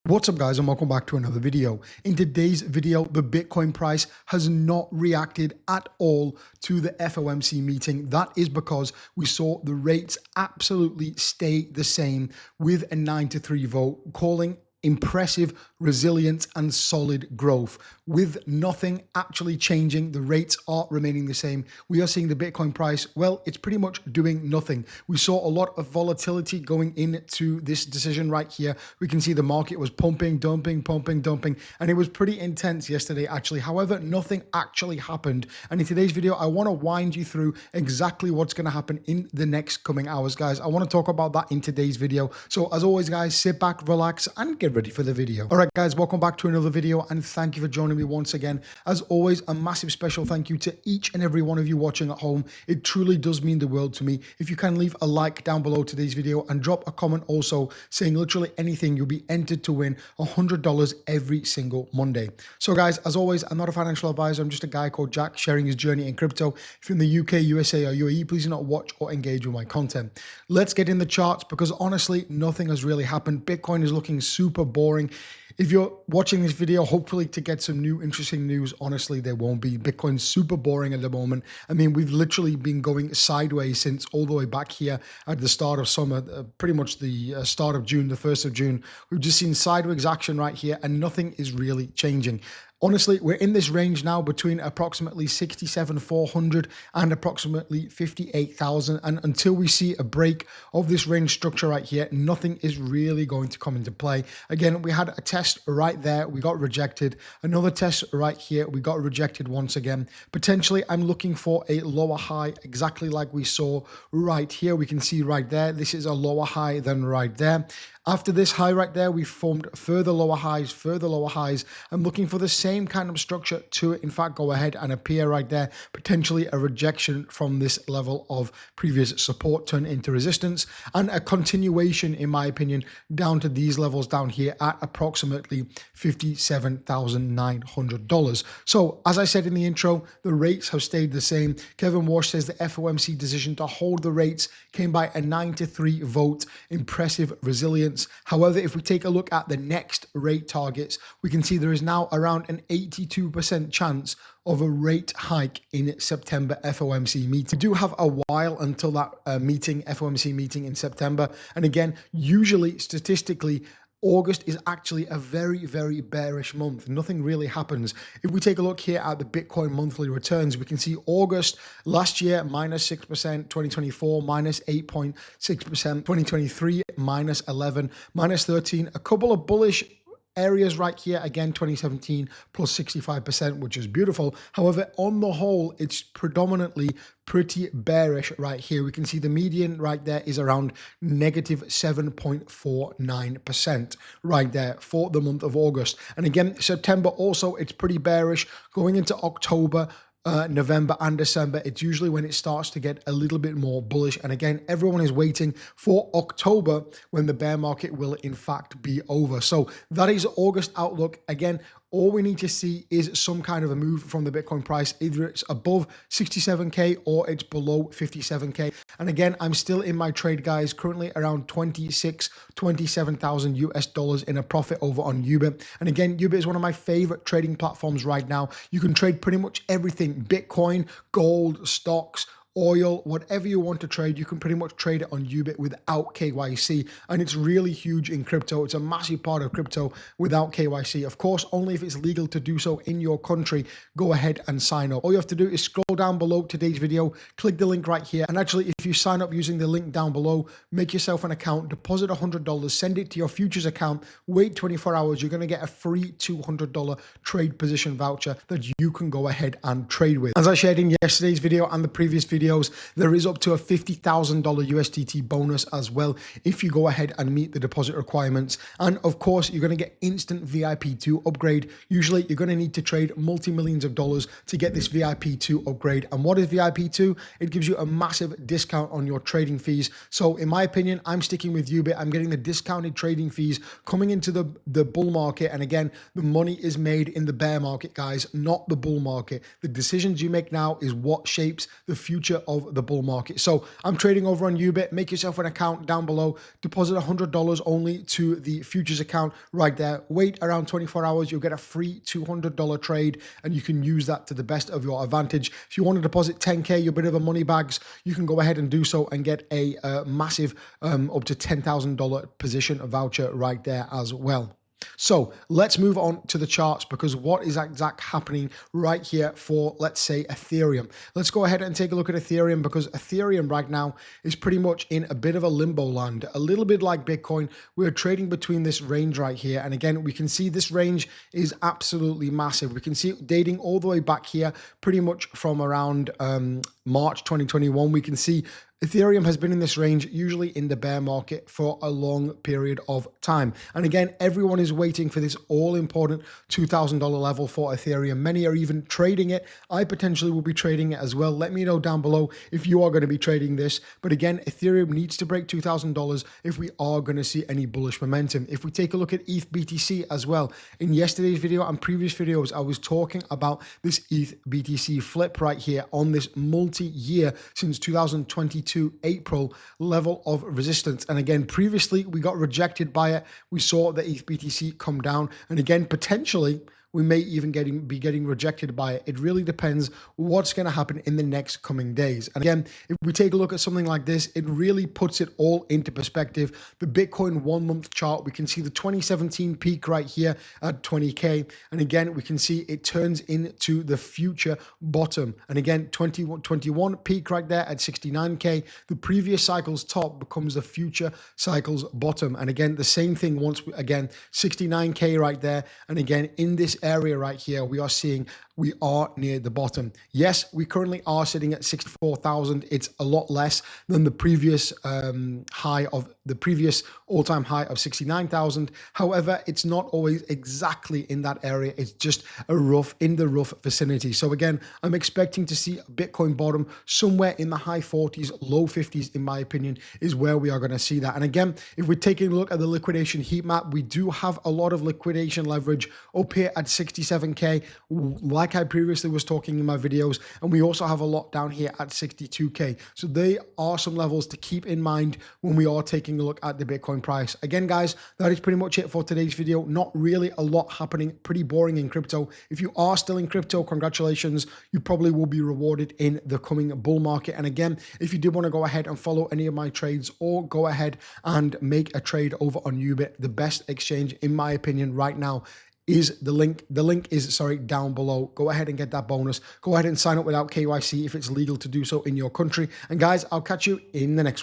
What's up guys, and welcome back to another video. In today's video, the Bitcoin price has not reacted at all to the FOMC meeting. That is because we saw the rates absolutely stay the same with a 9-3 vote, calling impressive resilience and solid growth. With nothing actually changing, the rates are remaining the same. We are seeing the Bitcoin price, well, it's pretty much doing nothing. We saw a lot of volatility going into this decision right here. We can see the market was pumping, dumping, and it was pretty intense yesterday actually. However, nothing actually happened. And in today's video, I want to wind you through exactly what's going to happen in the next coming hours, guys. I want to talk about that in today's video. So as always, guys, sit back, relax, and get ready for the video. All right, guys, welcome back to another video, and thank you for joining me once again. As always, a massive special thank you to each and every one of you watching at home. It truly does mean the world to me. If you can leave a like down below today's video and drop a comment also saying literally anything, you'll be entered to win $100 every single Monday. So guys, as always, I'm not a financial advisor. I'm just a guy called Jack sharing his journey in crypto. If you're in the UK, USA, or UAE, please do not watch or engage with my content. Let's get in the charts because honestly, nothing has really happened. Bitcoin is looking super boring. If you're watching this video, hopefully to get some new interesting news, honestly, there won't be. Bitcoin's super boring at the moment. I mean, we've literally been going sideways since all the way back here at the start of summer, pretty much the start of June, the 1st of June. We've just seen sideways action right here and nothing is really changing. Honestly, we're in this range now between approximately 67,400 and approximately 58,000. And until we see a break of this range structure right here, nothing is really going to come into play. Again, we had a test right there. We got rejected. Another test right here. We got rejected once again. Potentially, I'm looking for a lower high, exactly like we saw right here. We can see right there. This is a lower high than right there. After this high right there, we formed further lower highs. I'm looking for the same kind of structure to, in fact, go ahead and appear right there. Potentially a rejection from this level of previous support turn into resistance and a continuation, in my opinion, down to these levels down here at approximately $57,900. So as I said in the intro, the rates have stayed the same. Kevin Walsh says the FOMC decision to hold the rates came by a 9-3 vote. Impressive resilience. However, if we take a look at the next rate targets, we can see there is now around an 82% chance of a rate hike in September FOMC meeting. We do have a while until that FOMC meeting in September. And again, usually statistically, August is actually a very, very bearish month. Nothing really happens. If we take a look here at the Bitcoin monthly returns, we can see August last year, -6%, 2024, -8.6%, 2023, -11, -13, a couple of bullish areas right here, again 2017 plus 65%, which is beautiful. However, on the whole, it's predominantly pretty bearish right here. We can see the median right there is around -7.49% right there for the month of August. And again, September also, it's pretty bearish. Going into October, November and December, it's usually when it starts to get a little bit more bullish. And again, everyone is waiting for October when the bear market will in fact be over. So that is August outlook. Again, all we need to see is some kind of a move from the Bitcoin price. Either it's above 67K or it's below 57K. And again, I'm still in my trade, guys, currently around 27,000 US dollars in a profit over on Ubit. And again, Ubit is one of my favorite trading platforms right now. You can trade pretty much everything: Bitcoin, gold, stocks, oil, whatever you want to trade, you can pretty much trade it on Ubit without KYC. And it's really huge in crypto. It's a massive part of crypto without KYC. Of course, only if it's legal to do so in your country, go ahead and sign up. All you have to do is scroll down below today's video, click the link right here. And actually, if you sign up using the link down below, make yourself an account, deposit $100, send it to your futures account, wait 24 hours, you're going to get a free $200 trade position voucher that you can go ahead and trade with. As I shared in yesterday's video and the previous videos, there is up to a $50,000 USDT bonus as well if you go ahead and meet the deposit requirements. And of course, you're going to get instant VIP2 upgrade. Usually, you're going to need to trade multi-millions of dollars to get this VIP2 upgrade. And what is VIP2? It gives you a massive discount on your trading fees. So in my opinion, I'm sticking with Ubit. I'm getting the discounted trading fees coming into the bull market. And again, the money is made in the bear market, guys, not the bull market. The decisions you make now is what shapes the future future of the bull market. So I'm trading over on Ubit. Make yourself an account down below. Deposit $100 only to the futures account right there. Wait around 24 hours. You'll get a free $200 trade, and you can use that to the best of your advantage. If you want to deposit 10K, you're a bit of a money bags, you can go ahead and do so and get a massive up to $10,000 position voucher right there as well. So let's move on to the charts, because what is exactly happening right here for, let's say, Ethereum. Let's go ahead and take a look at Ethereum, because Ethereum right now is pretty much in a bit of a limbo land, a little bit like Bitcoin. We're trading between this range right here. And again, we can see this range is absolutely massive. We can see it dating all the way back here, pretty much from around March 2021. We can see Ethereum has been in this range, usually in the bear market, for a long period of time. And again, everyone is waiting for this all-important $2,000 level for Ethereum. Many are even trading it. I potentially will be trading it as well. Let me know down below if you are going to be trading this. But again, Ethereum needs to break $2,000 if we are going to see any bullish momentum. If we take a look at ETH BTC as well, in yesterday's video and previous videos, I was talking about this ETH BTC flip right here on this multi-year since 2022 April level of resistance. And again, previously we got rejected by it. We saw the ETH BTC come down, and again, potentially we may even be getting rejected by it. It really depends what's going to happen in the next coming days. And again, if we take a look at something like this, it really puts it all into perspective. The Bitcoin 1 month chart, we can see the 2017 peak right here at 20K. And again, we can see it turns into the future bottom. And again, 2021 peak right there at 69K. The previous cycle's top becomes the future cycle's bottom. And again, the same thing once, again, 69K right there. And again, in this area right here, we are seeing we are near the bottom. Yes, we currently are sitting at 64,000. It's a lot less than the previous all-time high of 69,000. However, it's not always exactly in that area. It's just in the rough vicinity. So again, I'm expecting to see a Bitcoin bottom somewhere in the high 40s, low 50s, in my opinion, is where we are going to see that. And again, if we're taking a look at the liquidation heat map, we do have a lot of liquidation leverage up here at 67K, like I previously was talking in my videos, and we also have a lot down here at 62K. So they are some levels to keep in mind when we are taking a look at the Bitcoin price. Again, guys, that is pretty much it for today's video. Not really a lot happening, pretty boring in crypto. If you are still in crypto, congratulations. You probably will be rewarded in the coming bull market. And again, if you did want to go ahead and follow any of my trades, or go ahead and make a trade over on Ubit, the best exchange in my opinion right now is the link. The link is, down below. Go ahead and get that bonus. Go ahead and sign up without KYC if it's legal to do so in your country. And guys, I'll catch you in the next one.